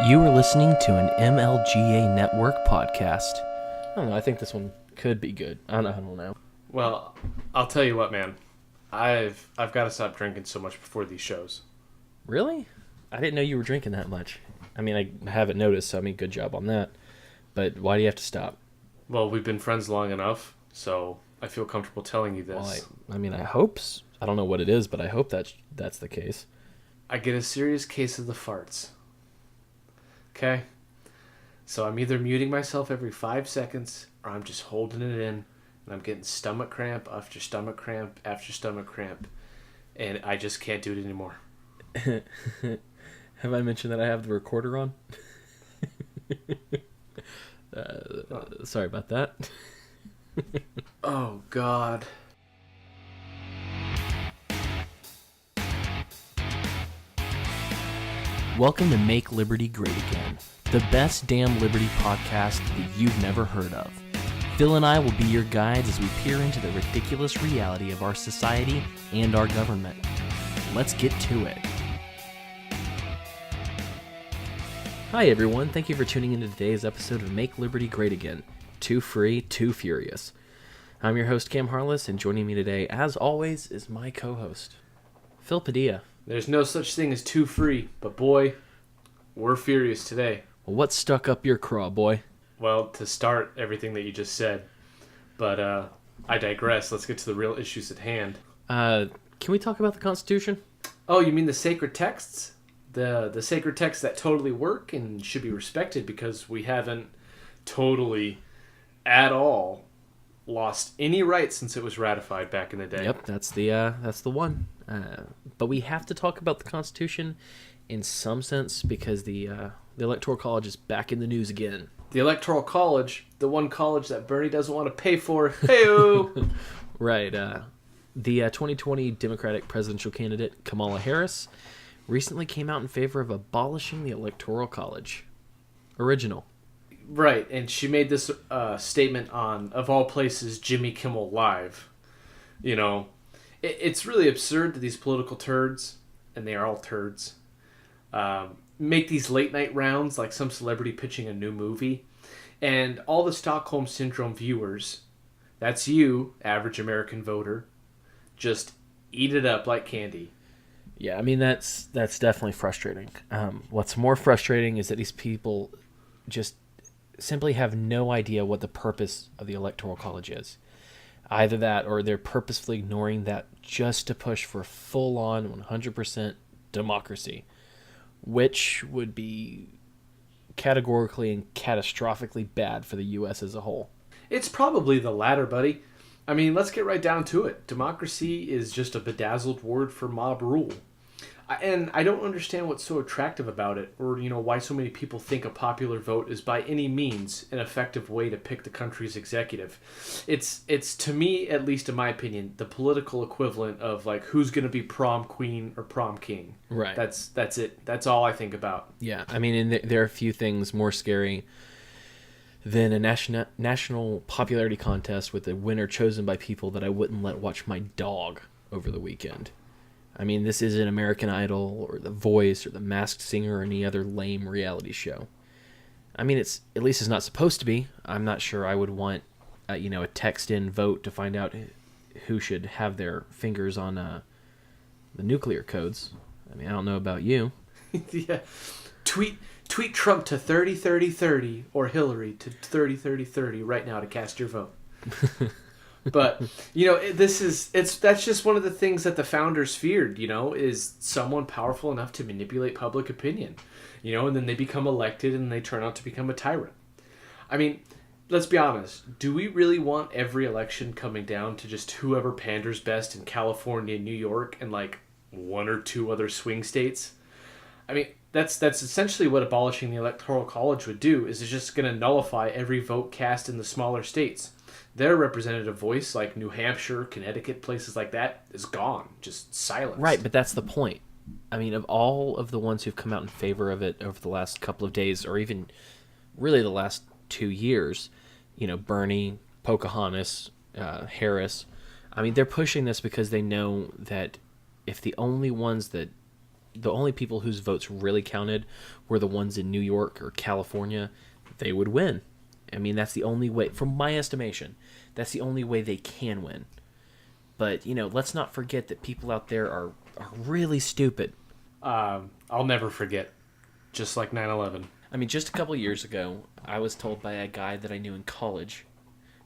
You are listening to an MLGA Network podcast. I don't know, I think this one could be good. I don't know. Well, I'll tell you what, man. I've got to stop drinking so much before these shows. Really? I didn't know you were drinking that much. I mean, I haven't noticed, so I mean, good job on that. But why do you have to stop? Well, we've been friends long enough, so I feel comfortable telling you this. Well, I hope. I don't know what it is, but I hope that's the case. I get a serious case of the farts. Okay? So I'm either muting myself every 5 seconds, or I'm just holding it in, and I'm getting stomach cramp after stomach cramp after stomach cramp, and I just can't do it anymore. Have I mentioned that I have the recorder on? Sorry about that. Oh, God. Welcome to Make Liberty Great Again, the best damn Liberty podcast that you've never heard of. Phil and I will be your guides as we peer into the ridiculous reality of our society and our government. Let's get to it. Hi everyone, thank you for tuning into today's episode of Make Liberty Great Again. Too free, too furious. I'm your host Cam Harless, and joining me today, as always, is my co-host, Phil Padilla. There's no such thing as too free, but boy, we're furious today. Well, what's stuck up your craw, boy? Well, to start everything that you just said, but I digress. Let's get to the real issues at hand. Can we talk about the Constitution? Oh, you mean the sacred texts? The sacred texts that totally work and should be respected because we haven't totally at all lost any rights since it was ratified back in the day. Yep, that's the one. But we have to talk about the Constitution in some sense because the Electoral College is back in the news again. The Electoral College, the one college that Bernie doesn't want to pay for. Hey-o! Right. The 2020 Democratic presidential candidate, Kamala Harris, recently came out in favor of abolishing the Electoral College. Original. Right, and she made this statement on, of all places, Jimmy Kimmel Live. You know, it's really absurd that these political turds, and they are all turds, make these late night rounds like some celebrity pitching a new movie. And all the Stockholm Syndrome viewers, that's you, average American voter, just eat it up like candy. Yeah, I mean, that's definitely frustrating. What's more frustrating is that these people just simply have no idea what the purpose of the Electoral College is. Either that or they're purposefully ignoring that just to push for full-on 100% democracy, which would be categorically and catastrophically bad for the U.S. as a whole. It's probably the latter, buddy. I mean, let's get right down to it. Democracy is just a bedazzled word for mob rule. And I don't understand what's so attractive about it, or, you know, why so many people think a popular vote is by any means an effective way to pick the country's executive. It's to me, at least in my opinion, the political equivalent of, like, who's going to be prom queen or prom king. Right. That's it. That's all I think about. Yeah, I mean, and there are a few things more scary than a national popularity contest with a winner chosen by people that I wouldn't let watch my dog over the weekend. I mean, this isn't American Idol or The Voice or The Masked Singer or any other lame reality show. I mean, at least it's not supposed to be. I'm not sure I would want, a text-in vote to find out who should have their fingers on the nuclear codes. I mean, I don't know about you. Yeah. Tweet Trump to 30-30-30 or Hillary to 30-30-30 right now to cast your vote. But, you know, that's just one of the things that the founders feared, you know, is someone powerful enough to manipulate public opinion, you know, and then they become elected and they turn out to become a tyrant. I mean, let's be honest. Do we really want every election coming down to just whoever panders best in California, New York, and like one or two other swing states? I mean, that's essentially what abolishing the Electoral College would do, is it's just going to nullify every vote cast in the smaller states. Their representative voice, like New Hampshire, Connecticut, places like that, is gone. Just silenced. Right, but that's the point. I mean, of all of the ones who've come out in favor of it over the last couple of days, or even really the last 2 years, you know, Bernie, Pocahontas, Harris, I mean, they're pushing this because they know that if the only ones that the only people whose votes really counted were the ones in New York or California, they would win. I mean, that's the only way, from my estimation, that's the only way they can win. But, let's not forget that people out there are really stupid. I'll never forget. Just like 9/11. I mean, just a couple years ago, I was told by a guy that I knew in college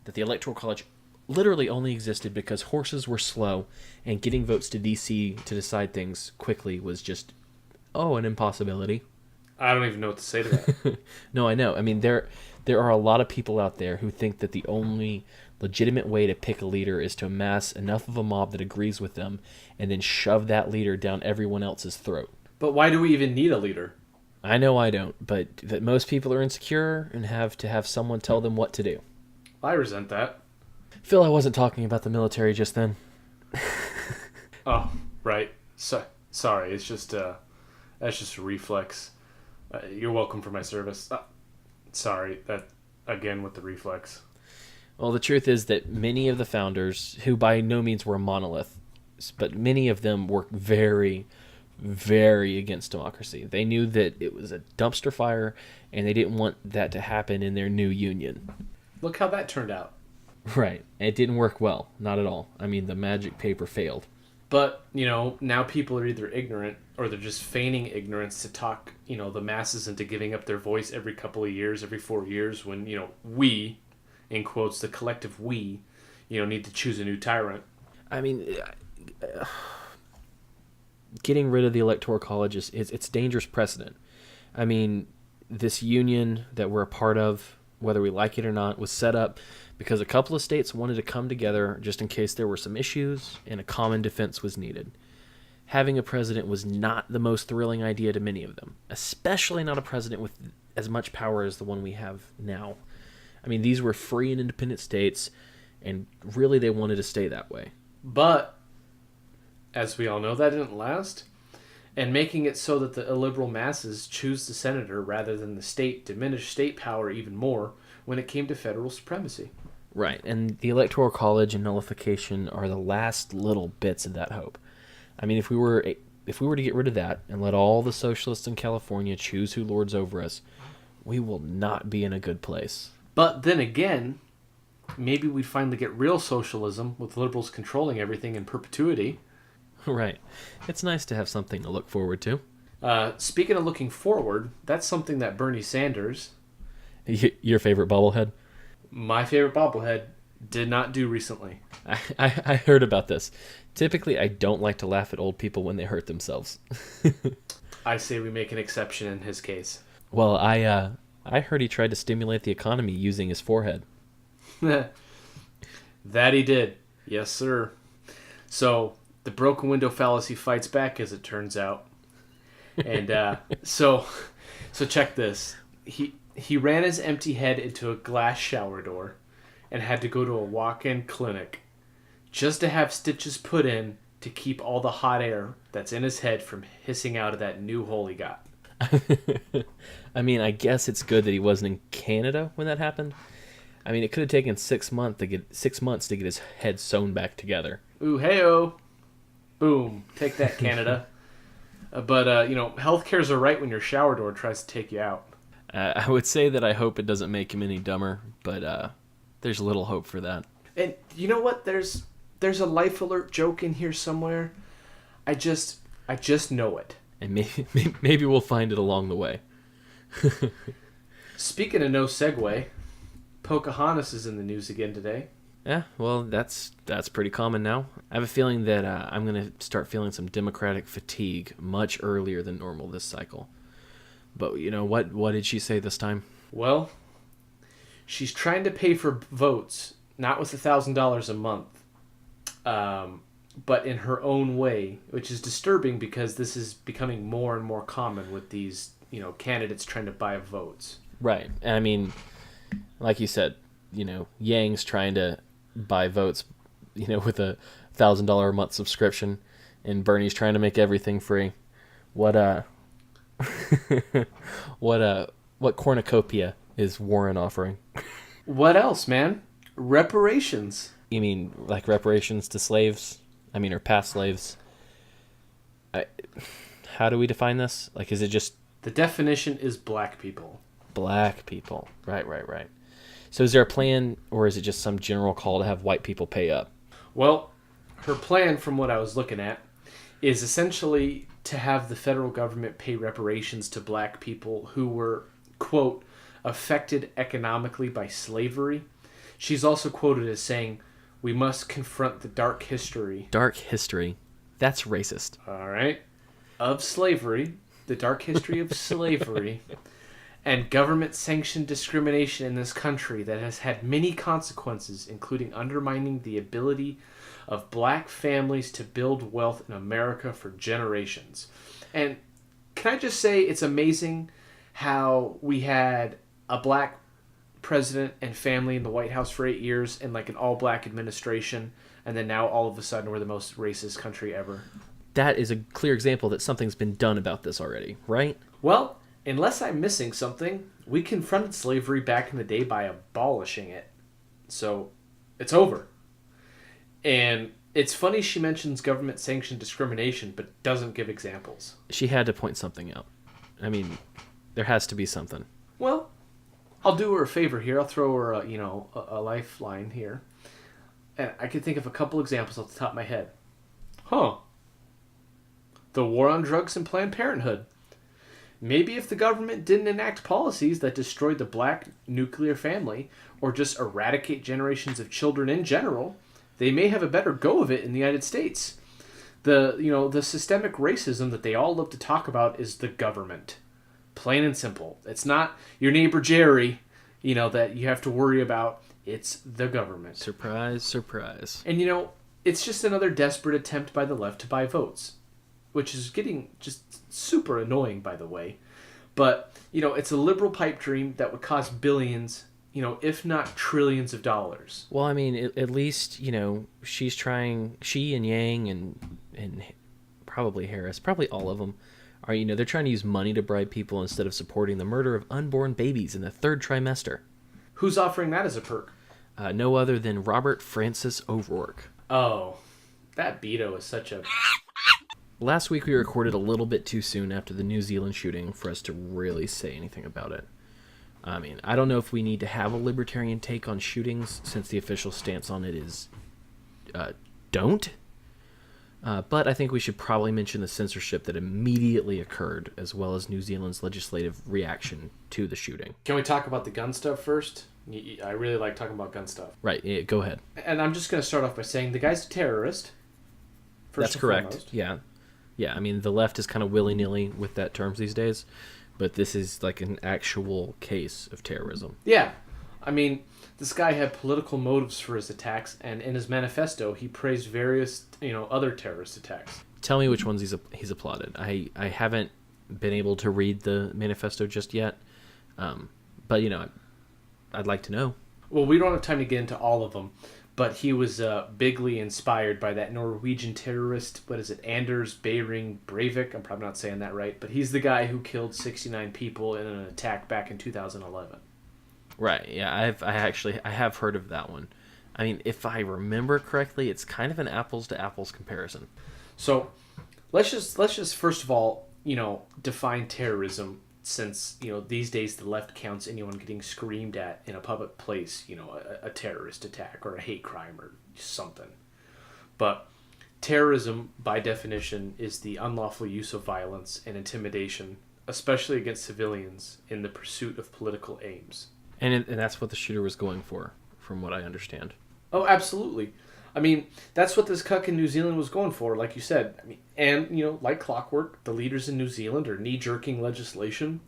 that the Electoral College literally only existed because horses were slow and getting votes to DC to decide things quickly was just, an impossibility. I don't even know what to say to that. No, I know. I mean, there are a lot of people out there who think that the only legitimate way to pick a leader is to amass enough of a mob that agrees with them and then shove that leader down everyone else's throat. But why do we even need a leader? I know I don't, but that most people are insecure and have to have someone tell them what to do. I resent that. Phil, I wasn't talking about the military just then. Oh, right. Sorry, it's just that's just a reflex. You're welcome for my service. Sorry, that again with the reflex. Well, the truth is that many of the founders, who by no means were a monolith, but many of them were very, very against democracy. They knew that it was a dumpster fire, and they didn't want that to happen in their new union. Look how that turned out. Right. It didn't work well. Not at all. I mean, the magic paper failed. But, now people are either ignorant or they're just feigning ignorance to talk, the masses into giving up their voice every couple of years, every 4 years when, we, in quotes, the collective we, need to choose a new tyrant. I mean, getting rid of the Electoral College it's dangerous precedent. I mean, this union that we're a part of, whether we like it or not, was set up because a couple of states wanted to come together just in case there were some issues and a common defense was needed. Having a president was not the most thrilling idea to many of them, especially not a president with as much power as the one we have now. I mean, these were free and independent states, and really they wanted to stay that way. But, as we all know, that didn't last. And making it so that the illiberal masses choose the senator rather than the state diminished state power even more when it came to federal supremacy. Right, and the Electoral College and nullification are the last little bits of that hope. I mean, if we were to get rid of that and let all the socialists in California choose who lords over us, we will not be in a good place. But then again, maybe we'd finally get real socialism with liberals controlling everything in perpetuity. Right. It's nice to have something to look forward to. Speaking of looking forward, that's something that Bernie Sanders, your favorite bobblehead? My favorite bobblehead, did not do recently. I heard about this. Typically, I don't like to laugh at old people when they hurt themselves. I say we make an exception in his case. Well, I heard he tried to stimulate the economy using his forehead. That he did. Yes, sir. So, the broken window fallacy fights back, as it turns out. And so check this. He ran his empty head into a glass shower door and had to go to a walk-in clinic just to have stitches put in to keep all the hot air that's in his head from hissing out of that new hole he got. I mean, I guess it's good that he wasn't in Canada when that happened. I mean, it could have taken 6 months to get his head sewn back together. Ooh, hey-oh. Boom. Take that, Canada. But healthcare's all right when your shower door tries to take you out. I would say that I hope it doesn't make him any dumber, but there's little hope for that. And you know what? There's a Life Alert joke in here somewhere. I just know it. And maybe we'll find it along the way. Speaking of no segue, Pocahontas is in the news again today. Yeah, well, that's pretty common now. I have a feeling that I'm going to start feeling some Democratic fatigue much earlier than normal this cycle. But you know what? What did she say this time? Well, she's trying to pay for votes, not with $1,000 a month, but in her own way, which is disturbing because this is becoming more and more common with these, candidates trying to buy votes. Right. And I mean, like you said, Yang's trying to buy votes, with a $1,000 a month subscription, and Bernie's trying to make everything free. What cornucopia is Warren offering? What else, man? Reparations. You mean like reparations to slaves? I mean, or past slaves? How do we define this? Like, is it just The definition is black people. black people? Right. So is there a plan, or is it just some general call to have white people pay up? Well, her plan, from what I was looking at, is essentially to have the federal government pay reparations to black people who were, quote, affected economically by slavery. She's also quoted as saying, "We must confront the dark history." Dark history. That's racist. All right. Of slavery, the dark history of slavery, and government-sanctioned discrimination in this country that has had many consequences, including undermining the ability of black families to build wealth in America for generations. And can I just say, it's amazing how we had a black president and family in the White House for 8 years and like an all-black administration, and then now all of a sudden we're the most racist country ever. That is a clear example that something's been done about this already, right? Well, unless I'm missing something, we confronted slavery back in the day by abolishing it. So, it's over. And it's funny she mentions government-sanctioned discrimination, but doesn't give examples. She had to point something out. I mean, there has to be something. Well, I'll do her a favor here. I'll throw her a lifeline here. And I can think of a couple examples off the top of my head. The war on drugs and Planned Parenthood. Maybe if the government didn't enact policies that destroyed the black nuclear family, or just eradicate generations of children in general, they may have a better go of it in the United States. The systemic racism that they all love to talk about is the government. Plain and simple. It's not your neighbor Jerry, that you have to worry about. It's the government. Surprise, surprise. And it's just another desperate attempt by the left to buy votes, which is getting just super annoying, by the way. But, it's a liberal pipe dream that would cost billions, if not trillions of dollars. Well, I mean, at least, she's trying, she and Yang and probably Harris, probably all of them, are, they're trying to use money to bribe people instead of supporting the murder of unborn babies in the third trimester. Who's offering that as a perk? No other than Robert Francis O'Rourke. Oh, that Beto is such a... Last week we recorded a little bit too soon after the New Zealand shooting for us to really say anything about it. I mean, I don't know if we need to have a libertarian take on shootings, since the official stance on it is don't. But I think we should probably mention the censorship that immediately occurred, as well as New Zealand's legislative reaction to the shooting. Can we talk about the gun stuff first? I really like talking about gun stuff. Right, yeah, go ahead. And I'm just going to start off by saying the guy's a terrorist. That's correct, foremost. Yeah, I mean, the left is kind of willy-nilly with that terms these days, but this is like an actual case of terrorism. Yeah, I mean, this guy had political motives for his attacks, and in his manifesto, he praised various, other terrorist attacks. Tell me which ones he's applauded. I haven't been able to read the manifesto just yet, but, I'd like to know. Well, we don't have time to get into all of them, but he was bigly inspired by that Norwegian terrorist, Anders Behring Breivik? I'm probably not saying that right, but he's the guy who killed 69 people in an attack back in 2011. Right, yeah, I have heard of that one. I mean, if I remember correctly, it's kind of an apples to apples comparison. So, let's just first of all, define terrorism, since, these days the left counts anyone getting screamed at in a public place, a terrorist attack or a hate crime or something. But terrorism, by definition, is the unlawful use of violence and intimidation, especially against civilians, in the pursuit of political aims. And that's what the shooter was going for, from what I understand. Oh, absolutely. I mean, that's what this cuck in New Zealand was going for, like you said. I mean, and, like clockwork, the leaders in New Zealand are knee-jerking legislation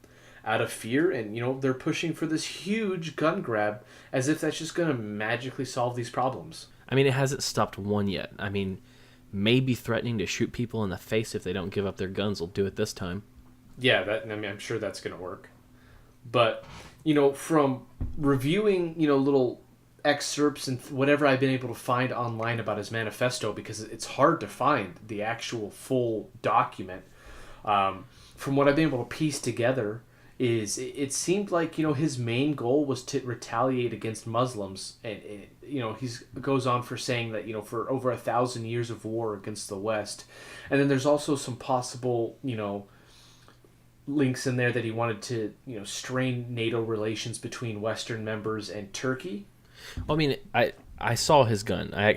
out of fear, and, they're pushing for this huge gun grab as if that's just going to magically solve these problems. I mean, it hasn't stopped one yet. I mean, maybe threatening to shoot people in the face if they don't give up their guns will do it this time. Yeah, I'm sure that's going to work. But, from reviewing, little excerpts and whatever I've been able to find online about his manifesto, because it's hard to find the actual full document. From what I've been able to piece together, is it seemed like, his main goal was to retaliate against Muslims, and he goes on for saying that, for over 1,000 years of war against the West. And then there's also some possible, links in there that he wanted to, strain NATO relations between Western members and Turkey. Well, I mean, I saw his gun. I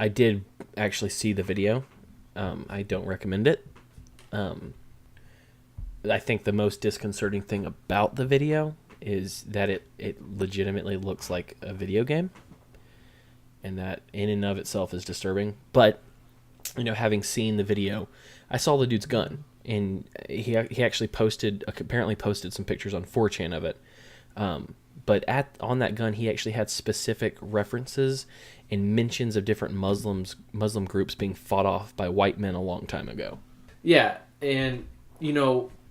did actually see the video. I don't recommend it. I think the most disconcerting thing about the video is that it legitimately looks like a video game, and that in and of itself is disturbing. But having seen the video, I saw the dude's gun, and he actually apparently posted some pictures on 4chan of it. But on that gun, he actually had specific references and mentions of different Muslim groups being fought off by white men a long time ago. Yeah, and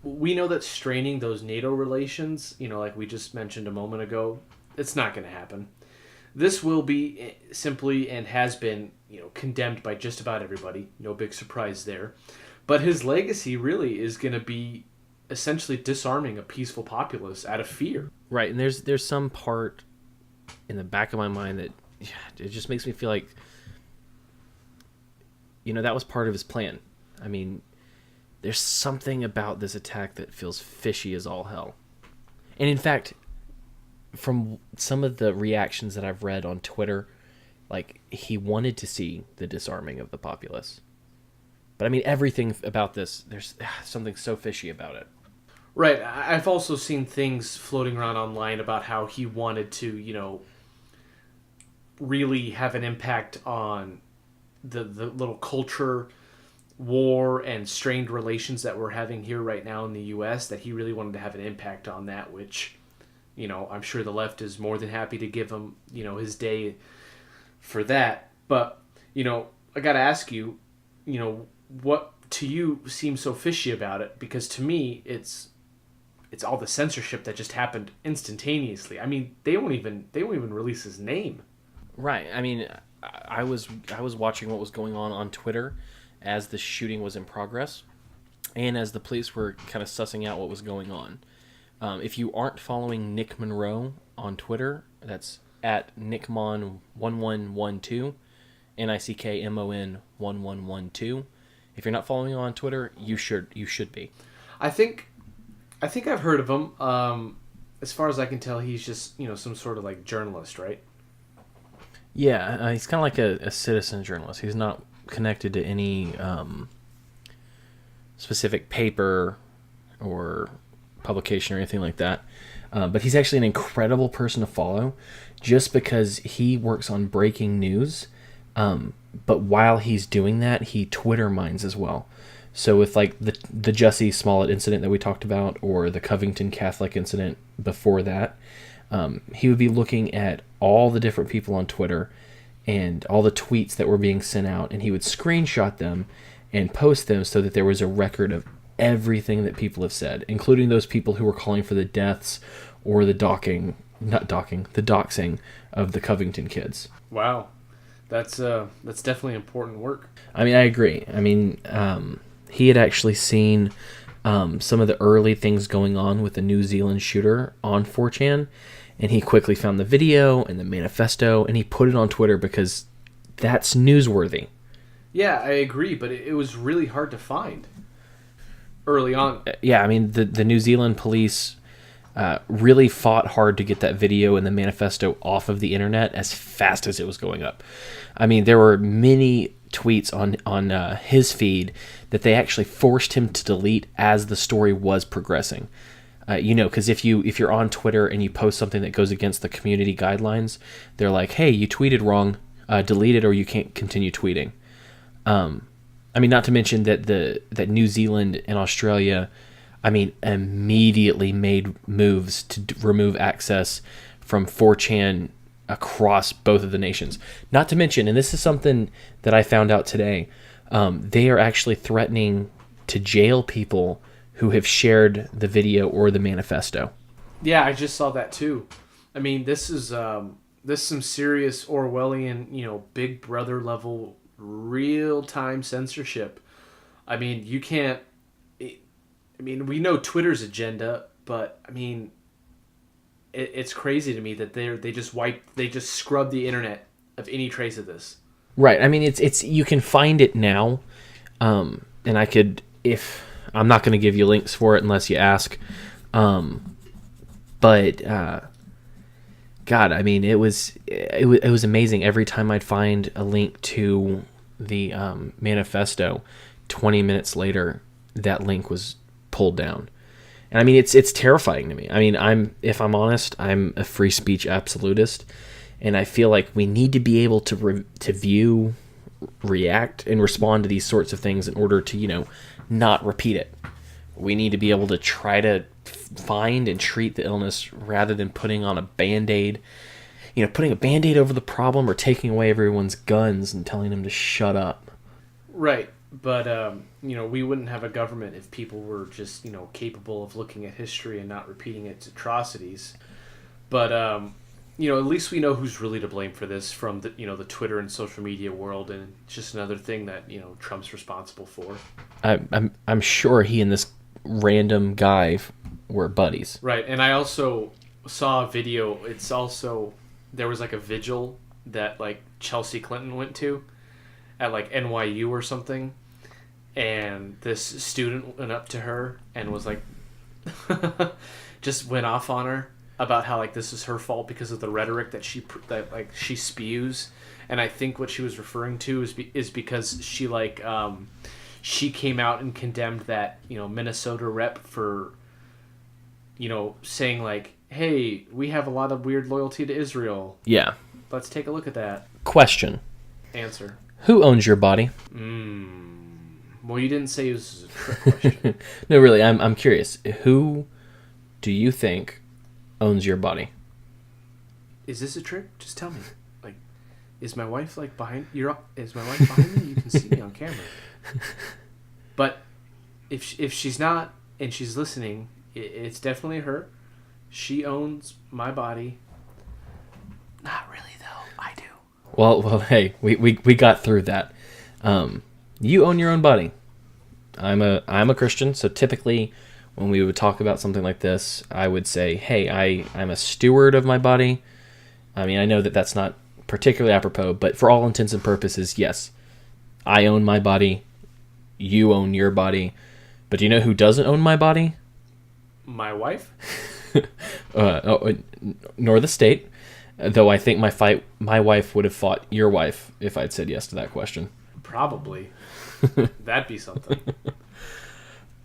we know that straining those NATO relations, like we just mentioned a moment ago, it's not going to happen. This will be simply, and has been, condemned by just about everybody. No big surprise there. But his legacy really is going to be essentially disarming a peaceful populace out of fear. Right, and there's some part in the back of my mind that it just makes me feel like, that was part of his plan. I mean, there's something about this attack that feels fishy as all hell. And in fact, from some of the reactions that I've read on Twitter, like, he wanted to see the disarming of the populace. But I mean, everything about this, there's something so fishy about it. Right. I've also seen things floating around online about how he wanted to, really have an impact on the little culture war and strained relations that we're having here right now in the U.S., that he really wanted to have an impact on that, which, I'm sure the left is more than happy to give him, his day for that. But, I got to ask you, what to you seems so fishy about it? Because to me, it's all the censorship that just happened instantaneously. I mean, they won't even release his name. Right. I mean, I was watching what was going on Twitter as the shooting was in progress, and as the police were kind of sussing out what was going on. If you aren't following Nick Monroe on Twitter, that's at nickmon1112, NICKMON1112. If you're not following him on Twitter, you should be. I think I've heard of him. As far as I can tell, he's just some sort of like journalist, right? Yeah, he's kind of like a citizen journalist. He's not connected to any specific paper or publication or anything like that. But he's actually an incredible person to follow, just because he works on breaking news. But while he's doing that, he Twitter mines as well. So with like the Jussie Smollett incident that we talked about, or the Covington Catholic incident before that, he would be looking at all the different people on Twitter and all the tweets that were being sent out, and he would screenshot them and post them so that there was a record of everything that people have said, including those people who were calling for the deaths or the doxing of the Covington kids. Wow. That's definitely important work. I mean, I agree. I mean, he had actually seen some of the early things going on with the New Zealand shooter on 4chan, and he quickly found the video and the manifesto, and he put it on Twitter because that's newsworthy. Yeah, I agree, but it was really hard to find early on. Yeah, I mean, the New Zealand police really fought hard to get that video and the manifesto off of the internet as fast as it was going up. I mean, there were many tweets on his feed that they actually forced him to delete as the story was progressing. Because if you're on Twitter and you post something that goes against the community guidelines, they're like, hey, you tweeted wrong, delete it or you can't continue tweeting. I mean, not to mention that New Zealand and Australia, I mean, immediately made moves to remove access from 4chan across both of the nations. Not to mention, and this is something that I found out today, they are actually threatening to jail people who have shared the video or the manifesto. Yeah, I just saw that too. I mean, this is some serious Orwellian, Big Brother level real-time censorship. I mean, you can't I mean, we know Twitter's agenda, but I mean, it's crazy to me that they just scrub the internet of any trace of this. Right. I mean, it's you can find it now, and I could, if I'm not going to give you links for it unless you ask, but God, I mean, it was amazing. Every time I'd find a link to the manifesto, 20 minutes later, that link was pulled down. And I mean, it's terrifying to me. I mean, if I'm honest, I'm a free speech absolutist, and I feel like we need to be able to view, react, and respond to these sorts of things in order to, not repeat it. We need to be able to try to find and treat the illness rather than putting on a Band-Aid, putting a Band-Aid over the problem or taking away everyone's guns and telling them to shut up. Right. But, we wouldn't have a government if people were just, capable of looking at history and not repeating its atrocities. But, at least we know who's really to blame for this from the, the Twitter and social media world. And it's just another thing that, Trump's responsible for. I'm sure he and this random guy were buddies. Right. And I also saw a video. There was like a vigil that like Chelsea Clinton went to at like NYU or something. And this student went up to her and was like, just went off on her about how like this is her fault because of the rhetoric that she spews. And I think what she was referring to is because she she came out and condemned that Minnesota rep for saying like, hey, we have a lot of weird loyalty to Israel. Yeah. Let's take a look at that. Question. Answer. Who owns your body? Well, you didn't say it was a trick question. No, really, I'm curious. Who do you think owns your body? Is this a trick? Just tell me. Like, is my wife like behind? Is my wife behind me? You can see me on camera. But if she's not and she's listening, it's definitely her. She owns my body. Not really though. I do. Well, hey, we got through that. You own your own body. I'm a Christian, so typically when we would talk about something like this, I would say, hey, I'm a steward of my body. I mean, I know that that's not particularly apropos, but for all intents and purposes, yes, I own my body. You own your body. But do you know who doesn't own my body? My wife? Nor the state. Though I think my wife would have fought your wife if I'd said yes to that question. Probably. That'd be something.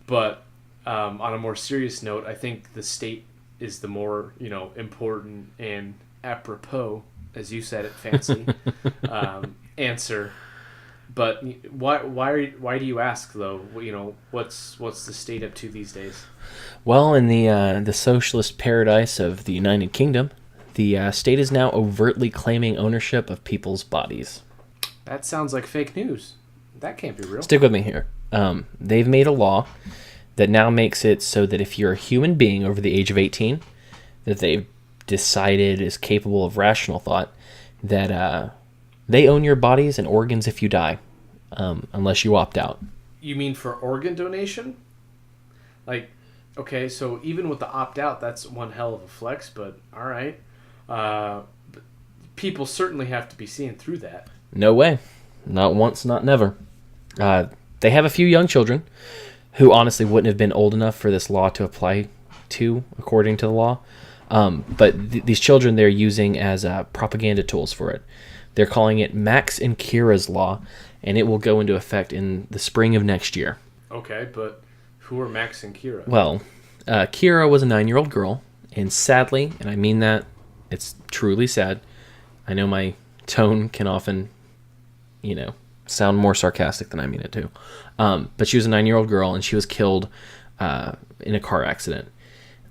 But on a more serious note, I think the state is the more, important and apropos, as you said it, fancy, answer. But why do you ask though? What's the state up to these days? Well, in the socialist paradise of the United Kingdom, the state is now overtly claiming ownership of people's bodies. That sounds like fake news. That can't be real. Stick with me here. They've made a law that now makes it so that if you're a human being over the age of 18, that they've decided is capable of rational thought, that they own your bodies and organs if you die, unless you opt out. You mean for organ donation? Like, okay, so even with the opt-out, that's one hell of a flex, but all right. People certainly have to be seeing through that. No way. Not once, not never. They have a few young children who honestly wouldn't have been old enough for this law to apply to, according to the law. But these children they're using as propaganda tools for it. They're calling it Max and Kira's Law, and it will go into effect in the spring of next year. Okay, but who are Max and Kira? Well, Kira was a 9-year-old girl, and sadly, and I mean that, it's truly sad. I know my tone can often, sound more sarcastic than I mean it to. But she was a 9-year-old girl, and she was killed in a car accident.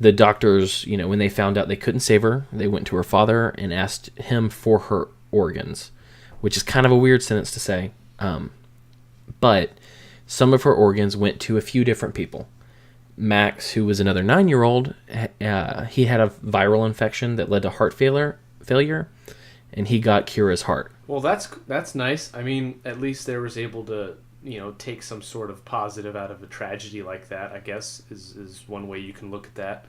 The doctors, when they found out they couldn't save her, they went to her father and asked him for her organs, which is kind of a weird sentence to say. But some of her organs went to a few different people. Max, who was another 9-year-old, he had a viral infection that led to heart failure, and he got Kira's heart. Well, that's nice. I mean, at least they was able to, take some sort of positive out of a tragedy like that, I guess, is one way you can look at that.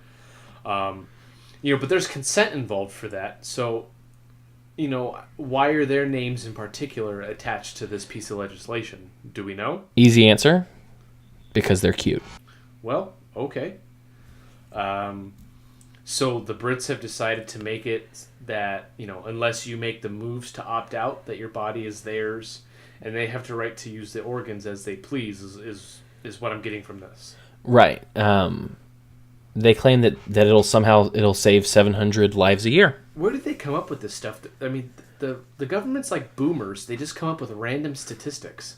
But there's consent involved for that. So, why are their names in particular attached to this piece of legislation? Do we know? Easy answer. Because they're cute. Well, okay. So the Brits have decided to make it that, unless you make the moves to opt out, that your body is theirs, and they have the right to use the organs as they please, is what I'm getting from this. Right. They claim that it'll save 700 lives a year. Where did they come up with this stuff? I mean, the government's like boomers. They just come up with random statistics.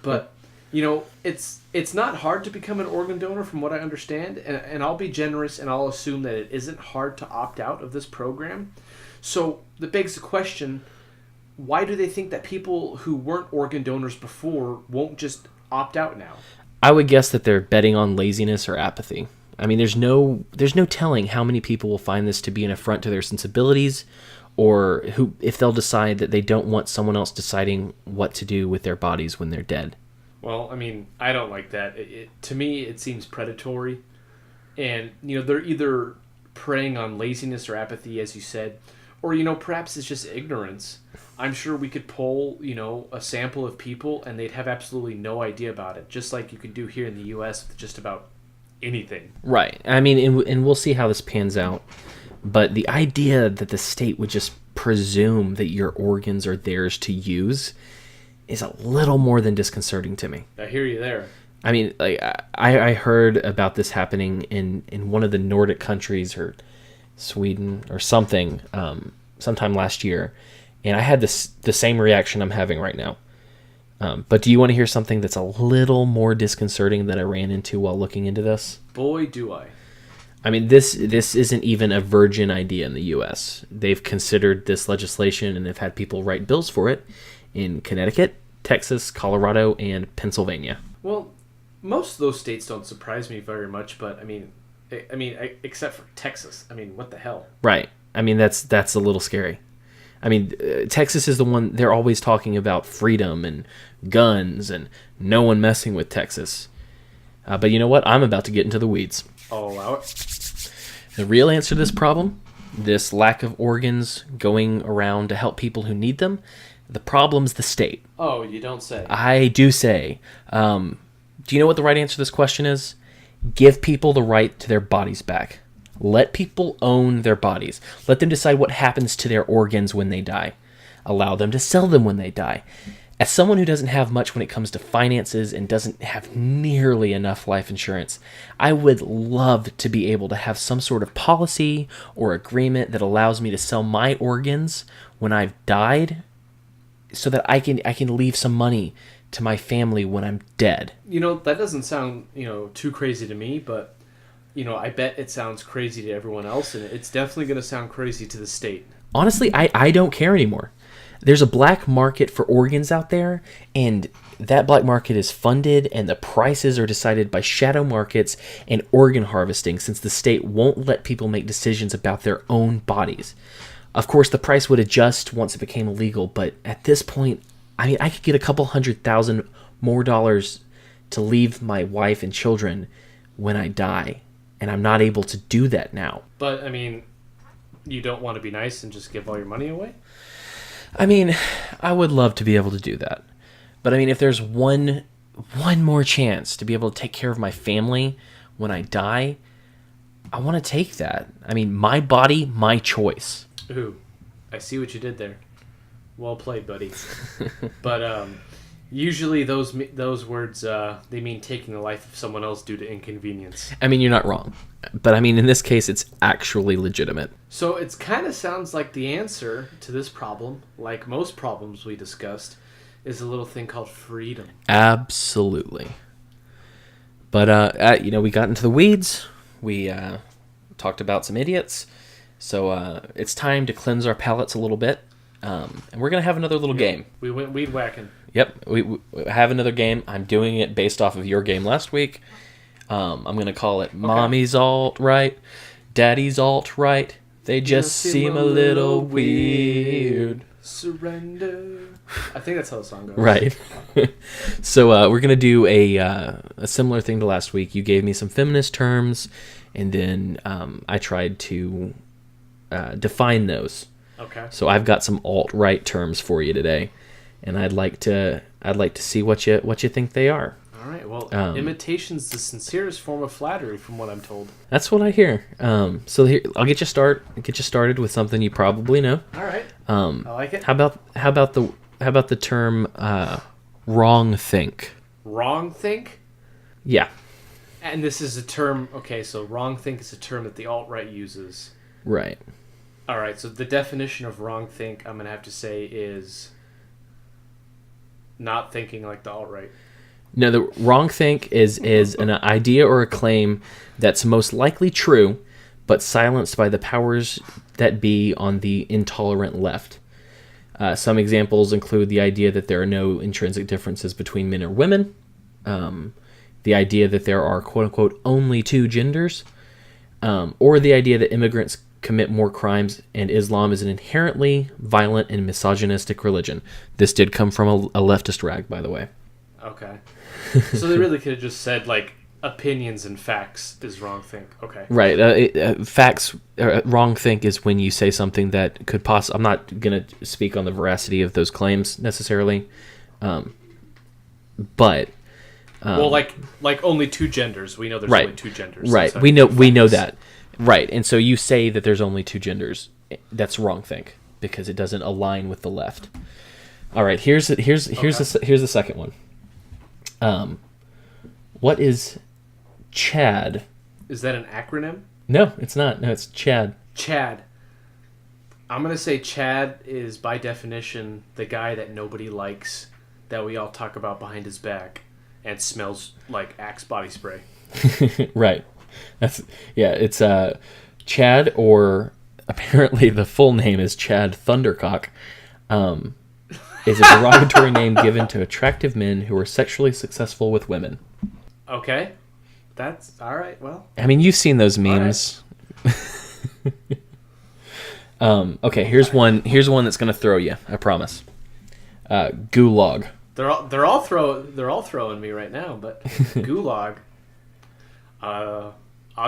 But, it's not hard to become an organ donor from what I understand. And I'll be generous and I'll assume that it isn't hard to opt out of this program. So that begs the question, why do they think that people who weren't organ donors before won't just opt out now? I would guess that they're betting on laziness or apathy. I mean, there's no telling how many people will find this to be an affront to their sensibilities, or if they'll decide that they don't want someone else deciding what to do with their bodies when they're dead. Well, I mean, I don't like that. To me, it seems predatory. And, they're either preying on laziness or apathy, as you said, or, perhaps it's just ignorance. I'm sure we could poll, a sample of people and they'd have absolutely no idea about it, just like you could do here in the U.S. with just about anything. Right. I mean, and we'll see how this pans out. But the idea that the state would just presume that your organs are theirs to use is a little more than disconcerting to me. I hear you there. I mean, like I heard about this happening in one of the Nordic countries, or Sweden or something, sometime last year, and I had the same reaction I'm having right now. But do you want to hear something that's a little more disconcerting that I ran into while looking into this? Boy, do I. I mean, this isn't even a virgin idea in the U.S. They've considered this legislation and they've had people write bills for it in Connecticut, Texas, Colorado, and Pennsylvania. Well, most of those states don't surprise me very much, but I mean, except for Texas. I mean, what the hell? Right. I mean, that's a little scary. I mean, Texas is the one, they're always talking about freedom and guns and no one messing with Texas. But you know what? I'm about to get into the weeds. I'll allow it. The real answer to this problem, this lack of organs going around to help people who need them, the problem's the state. Oh, you don't say. I do say. Do you know what the right answer to this question is? Give people the right to their bodies back. Let people own their bodies. Let them decide what happens to their organs when they die. Allow them to sell them when they die. As someone who doesn't have much when it comes to finances and doesn't have nearly enough life insurance, I would love to be able to have some sort of policy or agreement that allows me to sell my organs when I've died, so that I can leave some money to my family when I'm dead. That doesn't sound, too crazy to me, but, I bet it sounds crazy to everyone else, and it's definitely going to sound crazy to the state. Honestly, I don't care anymore. There's a black market for organs out there, and that black market is funded, and the prices are decided by shadow markets and organ harvesting, since the state won't let people make decisions about their own bodies. Of course, the price would adjust once it became illegal, but at this point, I mean, I could get a couple $100,000 more to leave my wife and children when I die, and I'm not able to do that now. But, I mean, you don't want to be nice and just give all your money away? I mean, I would love to be able to do that. But, I mean, if there's one more chance to be able to take care of my family when I die, I want to take that. I mean, my body, my choice. Ooh, I see what you did there. Well played, buddy. But usually those words, they mean taking the life of someone else due to inconvenience. I mean, you're not wrong. But, I mean, in this case, it's actually legitimate. So it kind of sounds like the answer to this problem, like most problems we discussed, is a little thing called freedom. Absolutely. But, we got into the weeds. We talked about some idiots. So it's time to cleanse our palates a little bit. And we're going to have another little game. We went weed whacking. Yep, we have another game. I'm doing it based off of your game last week. I'm going to call it Mommy's Alt-Right, Daddy's Alt-Right. They just seem a little weird. Surrender. I think that's how the song goes. Right. So we're going to do a similar thing to last week. You gave me some feminist terms, and then I tried to define those. Okay. So I've got some alt-right terms for you today, and I'd like to see what you think they are. All right. Well, imitation's the sincerest form of flattery, from what I'm told. That's what I hear. So here, I'll get you started with something you probably know. All right. I like it. How about the term wrong think? Wrong think? Yeah. And this is a term. Okay, so wrong think is a term that the alt-right uses. Right. All right. So the definition of wrong think, I'm gonna have to say, is not thinking like the alt-right. No, the wrong think is an idea or a claim that's most likely true, but silenced by the powers that be on the intolerant left. Some examples include the idea that there are no intrinsic differences between men or women, the idea that there are quote-unquote only two genders, or the idea that immigrants commit more crimes and Islam is an inherently violent and misogynistic religion. This did come from a leftist rag, by the way. Okay. So they really could have just said, like, opinions and facts is wrong think. Okay. Right. Facts, wrong think is when you say something that could possibly... I'm not going to speak on the veracity of those claims necessarily, but... well, like only two genders. We know there's right. only two genders. Right. So We know that. Right. And so you say that there's only two genders. That's wrong think because it doesn't align with the left. All right. Here's the second one. What is Chad? Is that an acronym? No, it's not. No, it's Chad. Chad. I'm going to say Chad is, by definition, the guy that nobody likes, that we all talk about behind his back, and smells like Axe body spray. Right. It's Chad, or apparently the full name is Chad Thundercock. Is a derogatory name given to attractive men who are sexually successful with women. Okay. That's all right. Well, I mean, you've seen those memes. Okay, here's one that's going to throw you, I promise. Gulag. They're all throwing me right now, but Gulag, I'll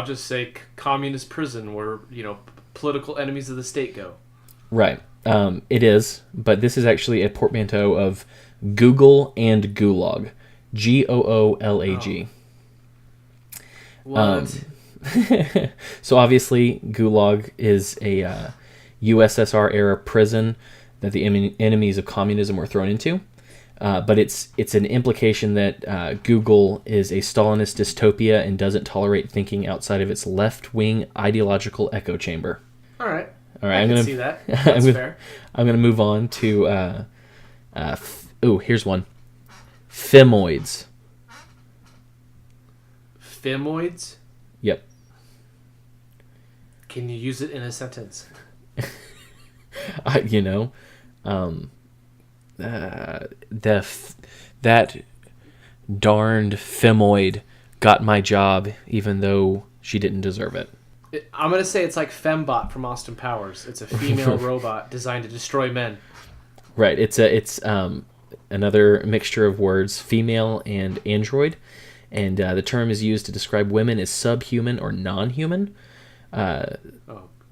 just say communist prison where, political enemies of the state go. Right. It is, but this is actually a portmanteau of Google and Gulag. Goolag. What? So obviously, Gulag is a USSR era prison that the enemies of communism were thrown into. But it's an implication that Google is a Stalinist dystopia and doesn't tolerate thinking outside of its left-wing ideological echo chamber. All right. All right, I can see that. That's fair. I'm going to move on to... here's one. Femoids. Femoids? Yep. Can you use it in a sentence? That darned femoid got my job even though she didn't deserve it. I'm going to say it's like Fembot from Austin Powers. It's a female robot designed to destroy men. Right. It's another mixture of words, female and android. And the term is used to describe women as subhuman or non-human.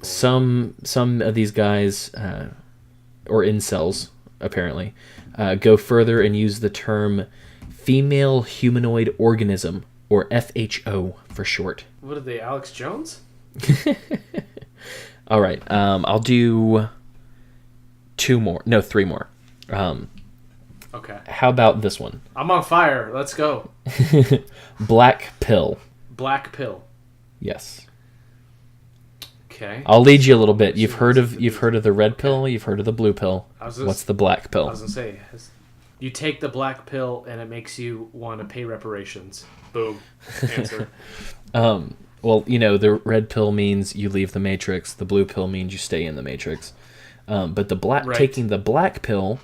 Some of these guys, or incels, apparently, go further and use the term female humanoid organism, or FHO for short. What are they, Alex Jones? All right. I'll do three more. Okay. How about this one? I'm on fire. Let's go. Black pill. Black pill. Yes. Okay. I'll lead you a little bit. You've heard of the red pill. You've heard of the blue pill. What's the black pill? I was gonna say, you take the black pill and it makes you want to pay reparations. Boom. Answer. Well, the red pill means you leave the matrix. The blue pill means you stay in the matrix. But taking the black pill,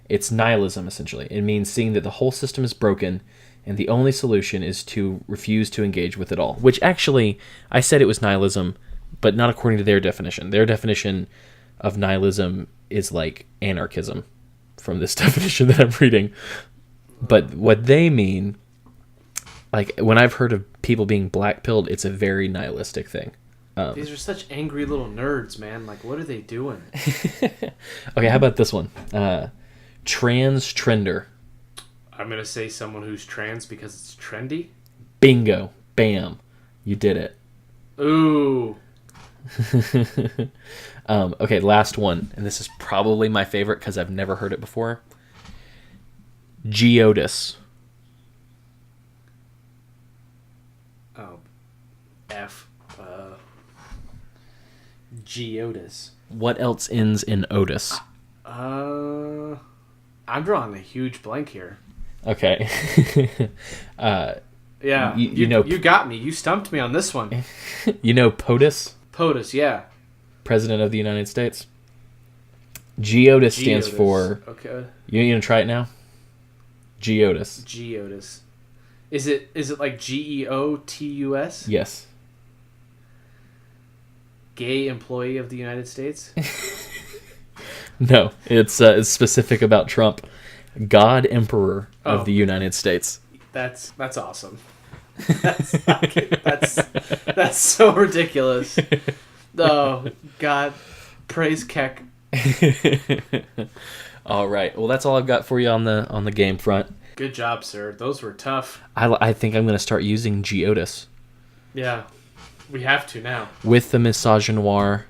it's nihilism, essentially. It means seeing that the whole system is broken and the only solution is to refuse to engage with it all. Which actually, I said it was nihilism, but not according to their definition. Their definition of nihilism is like anarchism from this definition that I'm reading. But what they mean, like when I've heard of people being black-pilled, it's a very nihilistic thing. These are such angry little nerds, man. Like, what are they doing? Okay, how about this one? Trans trender. I'm going to say someone who's trans because it's trendy. Bingo. Bam. You did it. Ooh. Okay, last one. And this is probably my favorite because I've never heard it before. Geodis. Oh. F. Geodis. What else ends in Otis? I'm drawing a huge blank here. Okay. Yeah. You know, you got me. You stumped me on this one. you know POTUS? POTUS, yeah. President of the United States. Geodis stands for... Okay. You gonna try it now? Geodis. Geodis. Is it like GEOTUS? Yes. Gay employee of the United States? No, it's specific about Trump. God Emperor of the United States. That's awesome. That's so ridiculous. Oh God, praise Keck. All right. Well, that's all I've got for you on the game front. Good job, sir. Those were tough. I think I'm going to start using Geodis. Yeah, we have to now. With the misogynoir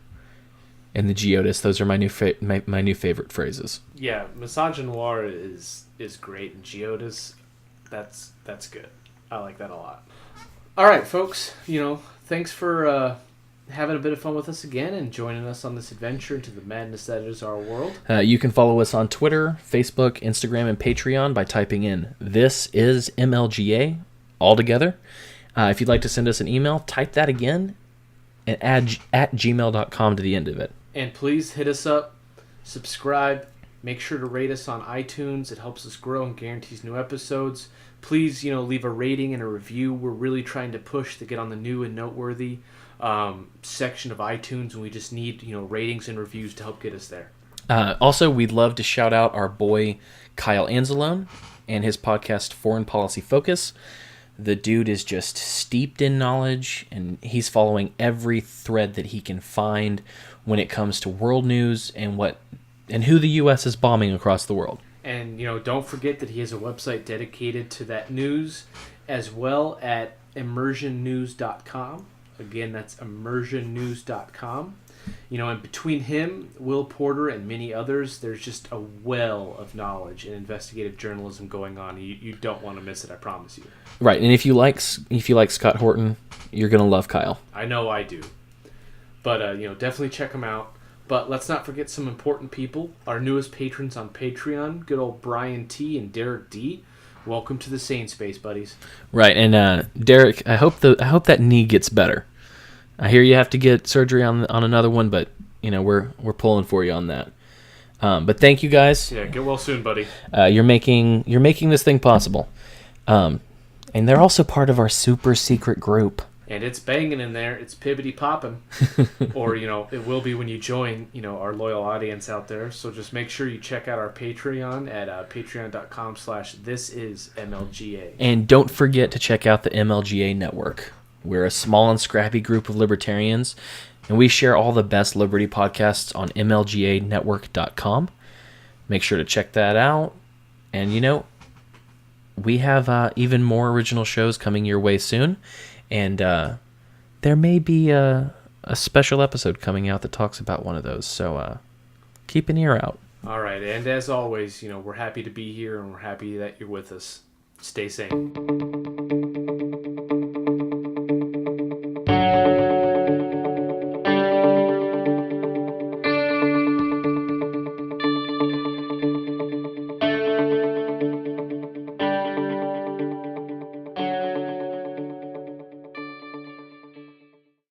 and the Geodis, those are my new my new favorite phrases. Yeah, misogynoir is great, and Geodis, that's good. I like that a lot. All right, folks. Thanks for having a bit of fun with us again and joining us on this adventure into the madness that is our world. You can follow us on Twitter, Facebook, Instagram, and Patreon by typing in "This is MLGA" all together. If you'd like to send us an email, type that again and add at gmail.com to the end of it. And please hit us up, subscribe, make sure to rate us on iTunes. It helps us grow and guarantees new episodes. Please, leave a rating and a review. We're really trying to push to get on the new and noteworthy section of iTunes, and we just need, ratings and reviews to help get us there. Also, we'd love to shout out our boy Kyle Anzalone and his podcast Foreign Policy Focus. The dude is just steeped in knowledge, and he's following every thread that he can find when it comes to world news and who the U.S. is bombing across the world. And, don't forget that he has a website dedicated to that news, as well at immersionnews.com. Again, that's immersionnews.com. And between him, Will Porter, and many others, there's just a well of knowledge and investigative journalism going on. You don't want to miss it, I promise you. Right, and if you like Scott Horton, you're gonna love Kyle. I know I do. But definitely check him out. But let's not forget some important people. Our newest patrons on Patreon, good old Brian T and Derek D. Welcome to the Sane Space, buddies. Right, and Derek, I hope that knee gets better. I hear you have to get surgery on another one, but we're pulling for you on that. But thank you guys. Yeah, get well soon, buddy. You're making this thing possible. And they're also part of our super secret group. And it's banging in there. It's pibbity popping. Or, it will be when you join, our loyal audience out there. So just make sure you check out our Patreon at patreon.com/thisismlga. And don't forget to check out the MLGA Network. We're a small and scrappy group of libertarians, and we share all the best liberty podcasts on mlganetwork.com. Make sure to check that out. And, we have even more original shows coming your way soon. And there may be a special episode coming out that talks about one of those. So keep an ear out. All right. And as always, we're happy to be here, and we're happy that you're with us. Stay sane.